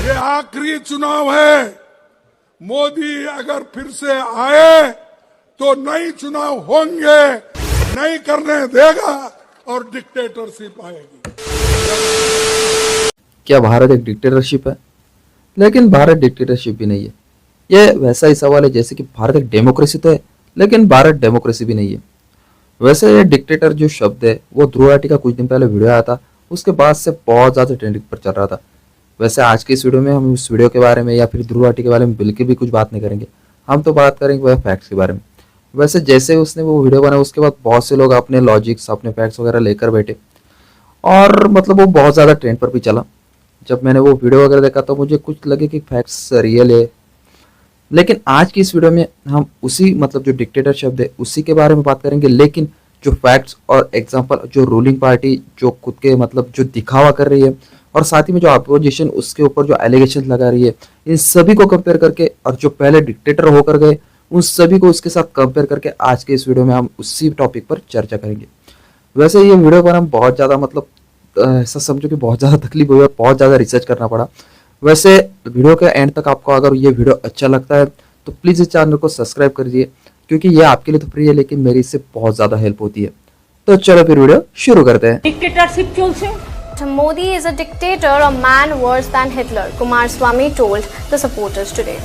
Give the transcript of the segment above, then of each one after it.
ये आखिरी चुनाव है। मोदी अगर फिर से आए तो नए चुनाव होंगे, नहीं करने देगा और डिक्टेटरशिप आएगी। क्या भारत एक डिक्टेटरशिप है? लेकिन भारत डिक्टेटरशिप भी नहीं है। यह वैसा ही सवाल है जैसे कि भारत एक डेमोक्रेसी तो है, लेकिन भारत डेमोक्रेसी भी नहीं है। वैसे ये डिक्टेटर जो शब्द है वो ध्रुव राठी का कुछ दिन पहले वीडियो आया था, उसके बाद से बहुत ज़्यादा ट्रेंडिंग पर चल रहा था। वैसे आज के इस वीडियो में हम उस वीडियो के बारे में या फिर ध्रुव राठी के बारे में बिल्कुल भी कुछ बात नहीं करेंगे। हम तो बात करेंगे वह फैक्ट्स के बारे में। वैसे जैसे उसने वो वीडियो बनाया उसके बाद बहुत से लोग अपने लॉजिक्स अपने फैक्ट्स वगैरह लेकर बैठे और मतलब वो बहुत ज़्यादा ट्रेंड पर भी चला। जब मैंने वो वीडियो वगैरह देखा तो मुझे कुछ लगे कि फैक्ट्स रियल है। लेकिन आज की इस वीडियो में हम उसी मतलब जो डिक्टेटर शब्द है उसी के बारे में बात करेंगे, लेकिन जो फैक्ट्स और एग्जांपल जो रूलिंग पार्टी जो खुद के मतलब जो दिखावा कर रही है और साथ ही में जो अपोजिशन उसके ऊपर जो एलिगेशन लगा रही है, इन सभी को कंपेयर करके और जो पहले डिक्टेटर होकर गए उन सभी को उसके साथ कंपेयर करके आज के इस वीडियो में हम उसी टॉपिक पर चर्चा करेंगे। वैसे ये वीडियो पर हम बहुत ज़्यादा मतलब ऐसा समझो कि बहुत ज़्यादा तकलीफ हुई और बहुत ज़्यादा रिसर्च करना पड़ा। वैसे वीडियो के एंड तक आपको अगर ये वीडियो अच्छा लगता है तो प्लीज़ इस चैनल को सब्सक्राइब कर दीजिए, क्योंकि ये आपके लिए तो फ्री है लेकिन मेरी इससे बहुत ज़्यादा हेल्प होती है। तो चलो फिर वीडियो शुरू करते हैं। Dictatorship चलছে। Modi is a dictator, a man worse than Hitler, Kumaraswamy told the supporters today.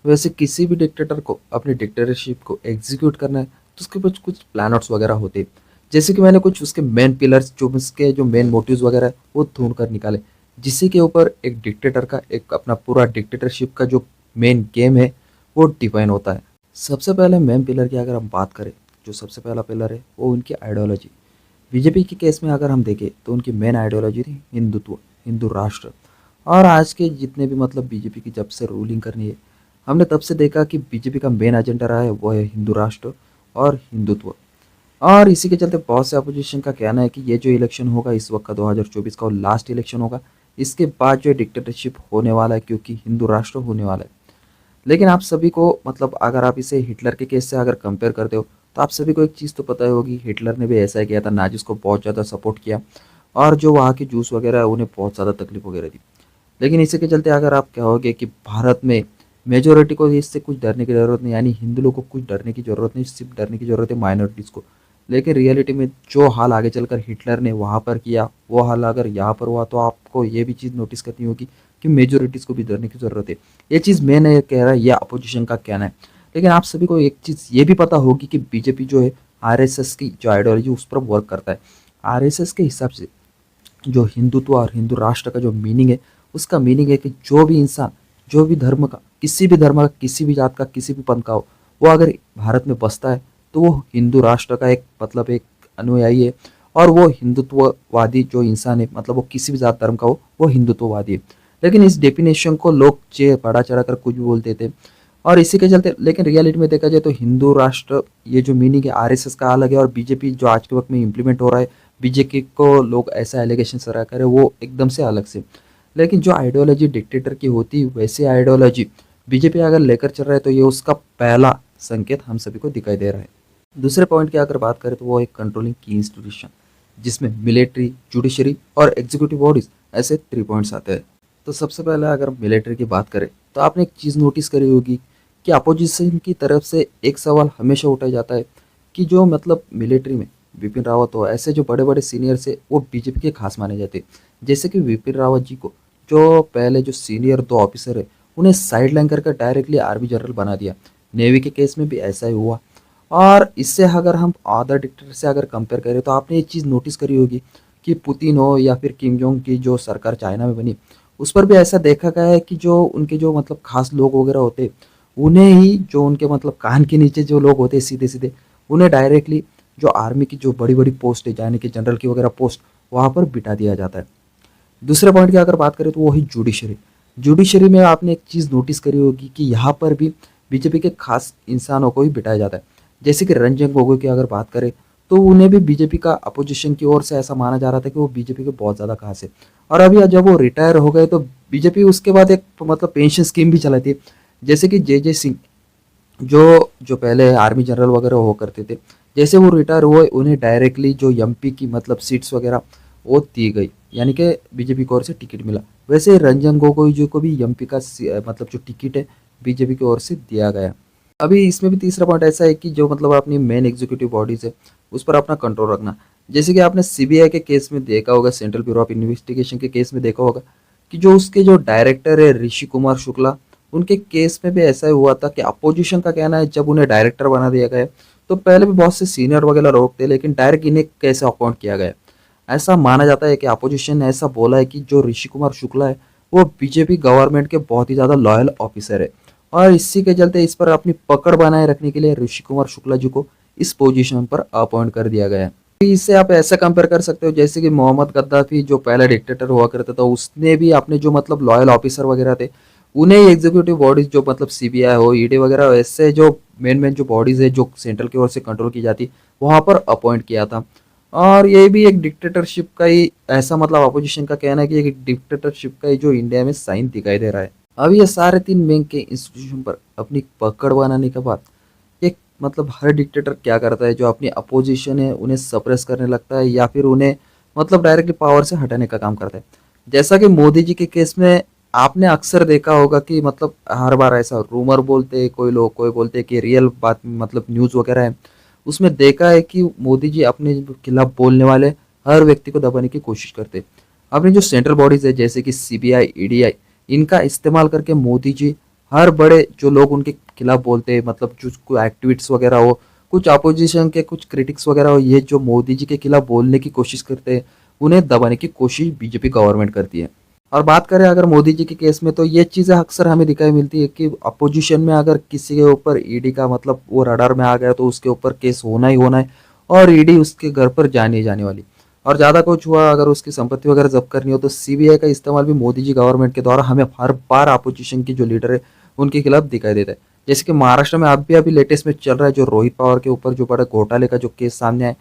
वैसे किसी भी डिक्टेटर को अपनी डिक्टेटरशिप को एग्जीक्यूट करना है तो उसके पास कुछ प्लानआउट्स वगैरह होते हैं। जैसे कि मैंने कुछ उसके मेन पिलर्स जो उसके जो मेन मोटिव्स वगैरह है वो ढूंढ कर निकाले, जिससे के ऊपर एक डिक्टेटर का एक अपना पूरा डिक्टेटरशिप का जो मेन गेम है वो डिफाइन होता है। सबसे पहले मेन पिलर की अगर हम बात करें, जो सबसे पहला पिलर है वो उनकी आइडियोलॉजी। बीजेपी के केस में अगर हम देखें तो उनकी मेन आइडियोलॉजी थी हिंदुत्व, हिंदू राष्ट्र। और आज के जितने भी मतलब बीजेपी की जब से रूलिंग करनी है हमने तब से देखा कि बीजेपी का मेन एजेंडा रहा है वो है हिंदू राष्ट्र और हिंदुत्व। और इसी के चलते बहुत से अपोजिशन का कहना है कि ये जो इलेक्शन होगा इस वक्त का 2024 का वो लास्ट इलेक्शन होगा, इसके बाद जो डिक्टेटरशिप होने वाला है क्योंकि हिंदू राष्ट्र होने वाला है। लेकिन आप सभी को मतलब अगर आप इसे हिटलर के केस से अगर कंपेयर करते हो तो आप सभी को एक चीज़ तो पता ही होगी, हिटलर ने भी ऐसा ही किया था, नाजिस को बहुत ज़्यादा सपोर्ट किया और जो वहाँ के जूस वगैरह है उन्हें बहुत ज़्यादा तकलीफ वगैरह दी। लेकिन इसी के चलते अगर आप कहोगे कि भारत में मेजोरिटी को इससे कुछ डरने की ज़रूरत नहीं, यानी हिंदू लोगों को कुछ डरने की ज़रूरत नहीं, सिर्फ डरने की ज़रूरत है माइनॉरिटीज़ को। लेकिन रियलिटी में जो हाल आगे चलकर हिटलर ने वहाँ पर किया वो हाल अगर यहाँ पर हुआ तो आपको ये भी चीज़ नोटिस करनी होगी कि मेजोरिटीज़ को भी डरने की ज़रूरत है। ये चीज़ मैं नहीं कह रहा, यह अपोजिशन का कहना है। लेकिन आप सभी को एक चीज़ ये भी पता होगी कि बीजेपी जो है आरएसएस की जो आइडियोलॉजी उस पर वर्क करता है। आरएसएस के हिसाब से जो हिंदुत्व और हिंदू राष्ट्र का जो मीनिंग है उसका मीनिंग है कि जो भी इंसान जो भी धर्म का, किसी भी धर्म का, किसी भी जात का, किसी भी पंथ का हो, वो अगर भारत में बसता है तो वो हिंदू राष्ट्र का एक मतलब एक अनुयायी है और वो हिंदुत्ववादी जो इंसान है मतलब वो किसी भी जात धर्म का हो वो हिंदुत्ववादी है। लेकिन इस डेफिनेशन को लोग बढ़ा चढ़ा कर कुछ भी बोलते थे और इसी के चलते, लेकिन रियलिटी में देखा जाए तो हिंदू राष्ट्र ये जो मीनिंग है आरएसएस का अलग है और बीजेपी जो आज के वक्त में इम्प्लीमेंट हो रहा है बीजेपी को लोग ऐसा एलिगेशन सरा करे वो एकदम से अलग से। लेकिन जो आइडियोलॉजी डिक्टेटर की होती वैसे आइडियोलॉजी बीजेपी अगर लेकर चल रहा है तो ये उसका पहला संकेत हम सभी को दिखाई दे रहा है। दूसरे पॉइंट की अगर बात करें तो वो एक कंट्रोलिंग की इंस्टीट्यूशन, जिसमें मिलिट्री, जुडिशरी और एग्जीक्यूटिव बॉडीज ऐसे 3 पॉइंट्स आते हैं। तो सबसे पहले अगर मिलिट्री की बात करें तो आपने एक चीज़ नोटिस करी होगी कि अपोजिशन की तरफ से एक सवाल हमेशा उठाया जाता है कि जो मतलब मिलिट्री में विपिन रावत हो, ऐसे जो बड़े बड़े सीनियर्स है वो बीजेपी के खास माने जाते हैं। जैसे कि विपिन रावत जी को जो पहले जो सीनियर 2 ऑफिसर है उन्हें साइड लाइन करके डायरेक्टली आर्मी जनरल बना दिया। नेवी के केस में भी ऐसा ही हुआ। और इससे अगर हम अदर डिक्टेटर से अगर कंपेयर करें तो आपने ये चीज़ नोटिस करी होगी कि पुतिन हो या फिर किम जोंग की जो सरकार चाइना में बनी उस पर भी ऐसा देखा गया है कि जो उनके जो मतलब खास लोग वगैरह होते उन्हें ही जो उनके मतलब कान के नीचे जो लोग होते सीधे सीधे उन्हें डायरेक्टली जो आर्मी की जो बड़ी बड़ी पोस्ट है यानी कि जनरल की वगैरह पोस्ट वहाँ पर बिठा दिया जाता है। दूसरे पॉइंट की अगर बात करें तो वो है जुडिशरी। जुडिशरी में आपने एक चीज़ नोटिस करी होगी कि यहाँ पर भी बीजेपी के खास इंसानों को ही बिठाया जाता है। जैसे कि रंजन गोगोई की अगर बात करें तो उन्हें भी बीजेपी का अपोजिशन की ओर से ऐसा माना जा रहा था कि वो बीजेपी के बहुत ज़्यादा खास है। और अभी जब वो रिटायर हो गए तो बीजेपी उसके बाद एक मतलब पेंशन स्कीम भी चलाई थी। जैसे कि जे सिंह जो पहले आर्मी जनरल वगैरह हो करते थे, जैसे वो रिटायर हुए उन्हें डायरेक्टली जो एमपी की मतलब सीट्स वगैरह वो दी गई, यानी कि बीजेपी की ओर से टिकट मिला। वैसे रंजन गोगोई जी को भी एमपी का मतलब जो टिकट है बीजेपी की ओर से दिया गया। अभी इसमें भी तीसरा पॉइंट ऐसा है कि जो मतलब अपनी मेन एग्जीक्यूटिव बॉडीज है उस पर अपना कंट्रोल रखना। जैसे कि आपने सीबीआई के केस में देखा होगा, सेंट्रल ब्यूरो ऑफ इन्वेस्टिगेशन के केस में देखा होगा कि जो उसके जो डायरेक्टर है ऋषि कुमार शुक्ला, उनके केस में भी ऐसा ही हुआ था कि अपोजिशन का कहना है जब उन्हें डायरेक्टर बना दिया गया तो पहले भी बहुत से सीनियर वगैरह लोग थे, लेकिन डायरेक्ट इन्हें कैसे अपॉइंट किया गया। ऐसा माना जाता है कि अपोजिशन ने ऐसा बोला है कि जो ऋषि कुमार शुक्ला है वो बीजेपी गवर्नमेंट के बहुत ही ज़्यादा लॉयल ऑफिसर है, और इसी के चलते इस पर अपनी पकड़ बनाए रखने के लिए ऋषि कुमार शुक्ला जी को इस पोजीशन पर अपॉइंट कर दिया गया है। इससे आप ऐसा कंपेयर कर सकते हो जैसे कि मोहम्मद गद्दाफी जो पहला डिक्टेटर हुआ करता था, उसने भी अपने जो मतलब लॉयल ऑफिसर वगैरह थे उन्हें एग्जीक्यूटिव बॉडीज जो मतलब सीबीआई हो, ईडी वगैरह, ऐसे जो मेन जो बॉडीज है जो सेंट्रल की ओर से कंट्रोल की जाती वहां पर अपॉइंट किया था। और ये भी एक डिक्टेटरशिप का ही ऐसा मतलब अपोजिशन का कहना है कि एक डिक्टेटरशिप का ही जो इंडिया में साइन दिखाई दे रहा है। अब ये सारे तीन बैंक के इंस्टीट्यूशन पर अपनी पकड़ बनाने के बाद एक मतलब हर डिक्टेटर क्या करता है, जो अपनी अपोजिशन है उन्हें सप्रेस करने लगता है या फिर उन्हें मतलब डायरेक्टली पावर से हटाने का काम करता है। जैसा कि मोदी जी के केस में आपने अक्सर देखा होगा कि मतलब हर बार ऐसा रूमर बोलते कोई लोग, कोई बोलते कि रियल बात मतलब न्यूज़ वगैरह है, उसमें देखा है कि मोदी जी अपने खिलाफ बोलने वाले हर व्यक्ति को दबाने की कोशिश करते। अपनी जो सेंट्रल बॉडीज है जैसे कि सीबीआई, ईडीआई, इनका इस्तेमाल करके मोदी जी हर बड़े जो लोग उनके खिलाफ बोलते हैं, मतलब जो कोई एक्टिविस्ट वगैरह हो, कुछ अपोजिशन के कुछ क्रिटिक्स वगैरह हो, ये जो मोदी जी के खिलाफ बोलने की कोशिश करते हैं उन्हें दबाने की कोशिश बीजेपी गवर्नमेंट करती है। और बात करें अगर मोदी जी के केस में तो ये चीज़ें अक्सर हमें दिखाई मिलती है कि अपोजिशन में अगर किसी के ऊपर ईडी का मतलब वो रडार में आ गया तो उसके ऊपर केस होना ही होना है, और ईडी उसके घर पर जाने ही जाने वाली। और ज़्यादा कुछ हुआ अगर उसकी संपत्ति वगैरह जब्त करनी हो तो सीबीआई का इस्तेमाल भी मोदी जी गवर्नमेंट के द्वारा हमें हर बार अपोजिशन की जो लीडर है उनके खिलाफ दिखाई देता है। जैसे कि महाराष्ट्र में अभी लेटेस्ट में चल रहा है जो रोहित पवार के ऊपर जो बड़ा घोटाले का जो केस सामने आया,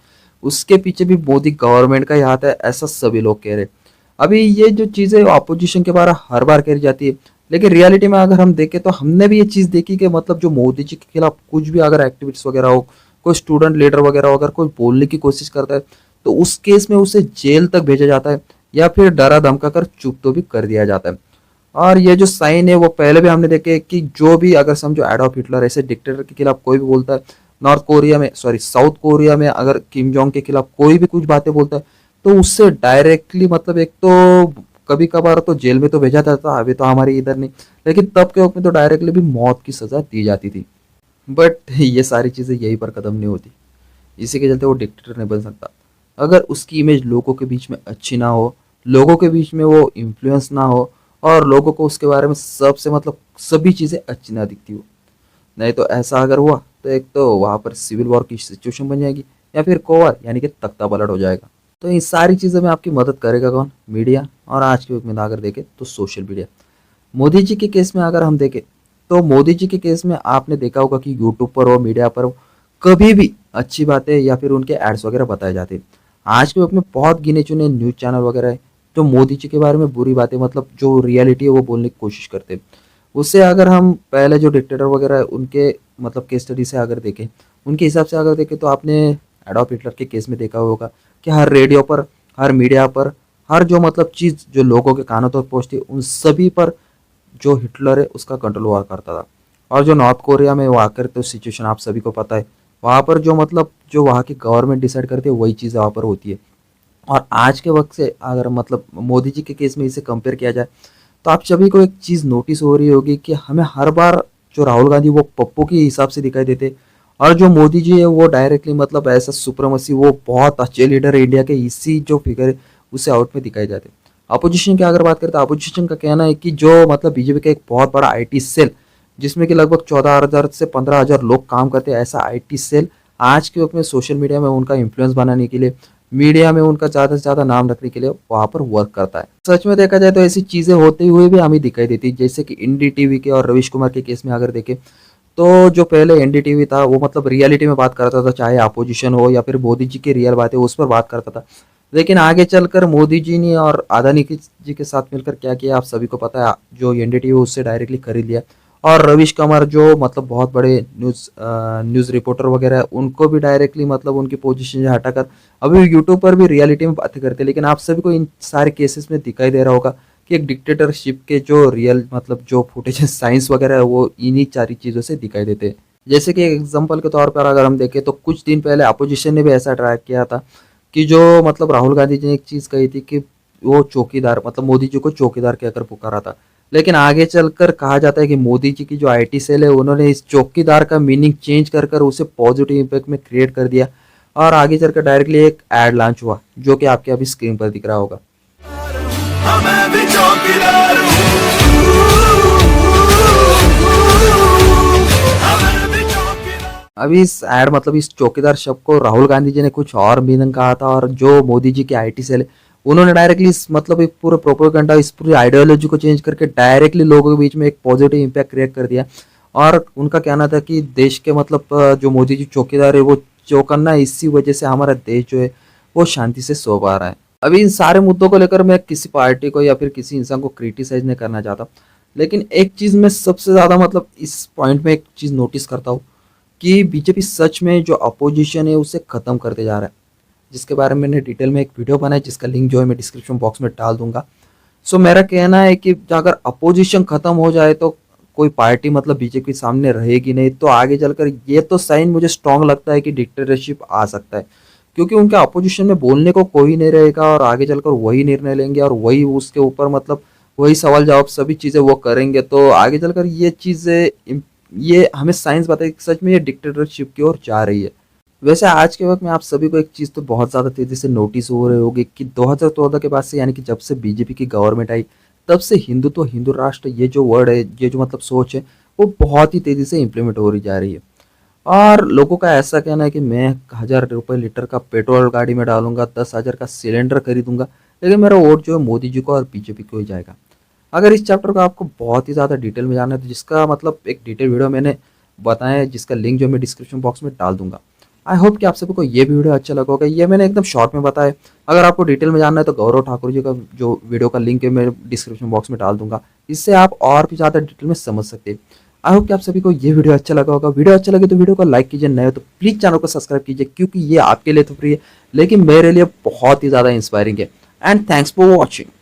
उसके पीछे भी मोदी गवर्नमेंट का ही हाथ है, ऐसा सभी लोग कह रहे हैं। अभी ये जो चीज़ें अपोजिशन के बारे हर बार कही जाती है, लेकिन रियलिटी में अगर हम देखें तो हमने भी ये चीज़ देखी कि मतलब जो मोदी जी के खिलाफ कुछ भी अगर एक्टिविस्ट वगैरह हो, कोई स्टूडेंट लीडर वगैरह हो, अगर कोई बोलने की कोशिश करता है तो उस केस में उसे जेल तक भेजा जाता है या फिर डरा धमका कर चुप तो भी कर दिया जाता है। और ये जो साइन है वो पहले भी हमने देखे कि जो भी अगर समझो एडॉल्फ हिटलर ऐसे डिक्टेटर के खिलाफ कोई भी बोलता है, नॉर्थ कोरिया में साउथ कोरिया में अगर किम जोंग के खिलाफ कोई भी कुछ बातें बोलता है तो उससे डायरेक्टली मतलब एक तो कभी कभार तो जेल में तो भेजा जाता था, अभी तो हमारे इधर नहीं, लेकिन तब के वक्त में तो डायरेक्टली भी मौत की सजा दी जाती थी। बट ये सारी चीज़ें यहीं पर खत्म नहीं होती, इसी के चलते वो डिक्टेटर नहीं बन सकता अगर उसकी इमेज लोगों के बीच में अच्छी ना हो, लोगों के बीच में वो इन्फ्लुएंस ना हो, और लोगों को उसके बारे में सबसे मतलब सभी चीज़ें अच्छी ना दिखती हो। नहीं तो ऐसा अगर हुआ तो एक तो वहाँ पर सिविल वॉर की सिचुएशन बन जाएगी या फिर कोवर यानी कि तख्ता पलट हो जाएगा। तो इन सारी चीज़ों में आपकी मदद करेगा कौन? मीडिया। और आज के युग में अगर देखें तो सोशल मीडिया। मोदी जी के केस में अगर हम देखें तो मोदी जी के केस में आपने देखा होगा कि यूट्यूब पर हो, मीडिया पर हो, कभी भी अच्छी बातें या फिर उनके एड्स वगैरह बताए जाते हैं। आज के वक्त में बहुत गिने चुने न्यूज़ चैनल वगैरह है जो मोदी जी के बारे में बुरी बातें मतलब जो रियलिटी है वो बोलने की कोशिश करते हैं। उससे अगर हम पहले जो डिक्टेटर वगैरह है उनके मतलब केस स्टडी से अगर देखें, उनके हिसाब से अगर देखें तो आपने एडॉल्फ हिटलर के केस में देखा होगा कि हर रेडियो पर, हर मीडिया पर, हर जो मतलब चीज़ जो लोगों के कानों तक पहुँचती उन सभी पर जो हिटलर है उसका कंट्रोल हुआ करता था। और जो नॉर्थ कोरिया में वहाँ कर तो सिचुएशन आप सभी को पता है, वहाँ पर जो मतलब जो वहाँ की गवर्नमेंट डिसाइड करती है वही चीज़ वहाँ पर होती है। और आज के वक्त से अगर मतलब मोदी जी के केस में इसे कंपेयर किया जाए तो आप सभी को एक चीज़ नोटिस हो रही होगी कि हमें हर बार जो राहुल गांधी वो पप्पू के हिसाब से दिखाई देते, और जो मोदी जी है वो डायरेक्टली मतलब ऐसा सुप्रीमेसी, वो बहुत अच्छे लीडर है इंडिया के, इसी जो फिगर है उसे आउट में दिखाई जाते। अपोजिशन की अगर बात करें तो अपोजिशन का कहना है कि जो मतलब बीजेपी का एक बहुत बड़ा आईटी सेल जिसमें कि लगभग 14,000 से 15,000 लोग काम करते हैं, ऐसा आईटी सेल आज के वक्त में सोशल मीडिया में उनका इन्फ्लुएंस बनाने के लिए, मीडिया में उनका ज़्यादा से ज़्यादा नाम रखने के लिए वहाँ पर वर्क करता है। सच में देखा जाए तो ऐसी चीज़ें होते हुए भी हमें दिखाई देती है, जैसे कि एनडीटीवी के और रवीश कुमार के केस में अगर देखें तो जो पहले एनडीटीवी था वो मतलब रियलिटी में बात करता था, चाहे अपोजिशन हो या फिर मोदी जी की रियल बातें उस पर बात करता था। लेकिन आगे चलकर मोदी जी ने और अदानी जी के साथ मिलकर क्या किया आप सभी को पता है, जो एनडीटीवी उससे डायरेक्टली खरीद लिया और रवीश कुमार जो मतलब बहुत बड़े न्यूज़ रिपोर्टर वगैरह है, उनको भी डायरेक्टली मतलब उनकी पोजीशन से हटाकर अभी यूट्यूब पर भी रियलिटी में बातें करते हैं। लेकिन आप सभी को इन सारे केसेस में दिखाई दे रहा होगा कि एक डिक्टेटरशिप के जो रियल मतलब जो फुटेज है, साइंस वगैरह है, वो इन्हीं सारी चीज़ों से दिखाई देते हैं। जैसे कि एग्जाम्पल के तौर पर अगर हम देखें तो कुछ दिन पहले अपोजिशन ने भी ऐसा ट्राई किया था कि जो मतलब राहुल गांधी जी ने एक चीज़ कही थी कि वो चौकीदार मतलब मोदी जी को चौकीदार कहकर पुकारा था। लेकिन आगे चलकर कहा जाता है कि मोदी जी की जो आईटी सेल है, उन्होंने इस चौकीदार का मीनिंग चेंज कर कर उसे पॉजिटिव इम्पैक्ट में क्रिएट कर दिया और आगे चलकर डायरेक्टली एक एड लॉन्च हुआ जो कि आपके अभी स्क्रीन पर दिख रहा होगा। मैं भी चौकीदार अभी इस एड मतलब इस चौकीदार शब्द को राहुल गांधी जी ने कुछ और मीनिंग कहा था और जो मोदी जी की आईटी सेल है, उन्होंने डायरेक्टली इस मतलब एक पूरे प्रोपेगेंडा, इस पूरी आइडियोलॉजी को चेंज करके डायरेक्टली लोगों के बीच में एक पॉजिटिव इम्पैक्ट क्रिएट कर दिया। और उनका कहना था कि देश के मतलब जो मोदी जी चौकीदार है वो चौकन्ना, इसी वजह से हमारा देश जो है वो शांति से सो पा रहा है। अभी इन सारे मुद्दों को लेकर मैं किसी पार्टी को या फिर किसी इंसान को क्रिटिसाइज नहीं करना चाहता, लेकिन एक चीज़ मैं सबसे ज़्यादा मतलब इस पॉइंट में एक चीज़ नोटिस करता हूँ कि बीजेपी सच में जो अपोजिशन है उसे ख़त्म करते जा रहा है, जिसके बारे में मैंने डिटेल में एक वीडियो बनाई जिसका लिंक जो है मैं डिस्क्रिप्शन बॉक्स में डाल दूंगा। सो मेरा कहना है कि अगर अपोजिशन ख़त्म हो जाए तो कोई पार्टी मतलब बीजेपी सामने रहेगी नहीं, तो आगे चलकर ये तो साइन मुझे स्ट्रॉन्ग लगता है कि डिक्टेटरशिप आ सकता है, क्योंकि उनके अपोजिशन में बोलने को कोई नहीं रहेगा और आगे चलकर वही निर्णय लेंगे और वही उसके ऊपर मतलब वही सवाल जवाब सभी चीज़ें वो करेंगे। तो आगे चलकर ये चीज़ें ये हमें साइंस बताए कि सच में ये डिक्टेटरशिप की ओर जा रही है। वैसे आज के वक्त में आप सभी को एक चीज़ तो बहुत ज़्यादा तेज़ी से नोटिस हो रही होगी कि 2014 के बाद से यानी कि जब से बीजेपी की गवर्नमेंट आई तब से हिंदुत्व, हिंदू राष्ट्र ये जो वर्ड है, ये जो मतलब सोच है, वो बहुत ही तेज़ी से इम्प्लीमेंट हो रही जा रही है। और लोगों का ऐसा कहना है कि मैं 1000 रुपये लीटर का पेट्रोल गाड़ी में डालूंगा, 10,000 का सिलेंडर खरीदूंगा, लेकिन मेरा वोट जो है मोदी जी को और बीजेपी को ही जाएगा। अगर इस चैप्टर को आपको बहुत ही ज़्यादा डिटेल में जानना है तो जिसका मतलब एक डिटेल वीडियो मैंने बताया है जिसका लिंक जो मैं डिस्क्रिप्शन बॉक्स में डाल दूंगा। आई होप कि आप सभी को ये वीडियो अच्छा लगा होगा। ये मैंने एकदम शॉर्ट में बताया। अगर आपको डिटेल में जानना है तो गौरव ठाकुर जी का जो वीडियो का लिंक है मैं डिस्क्रिप्शन बॉक्स में डाल दूंगा, इससे आप और भी ज़्यादा डिटेल में समझ सकते हैं। आई होप कि आप सभी को ये वीडियो अच्छा लगा होगा। वीडियो अच्छा लगे तो वीडियो को लाइक कीजिए, नए हो तो प्लीज़ चैनल को सब्सक्राइब कीजिए, क्योंकि ये आपके लिए तो फ्री है लेकिन मेरे लिए बहुत ही ज़्यादा इंस्पायरिंग है। And thanks for watching.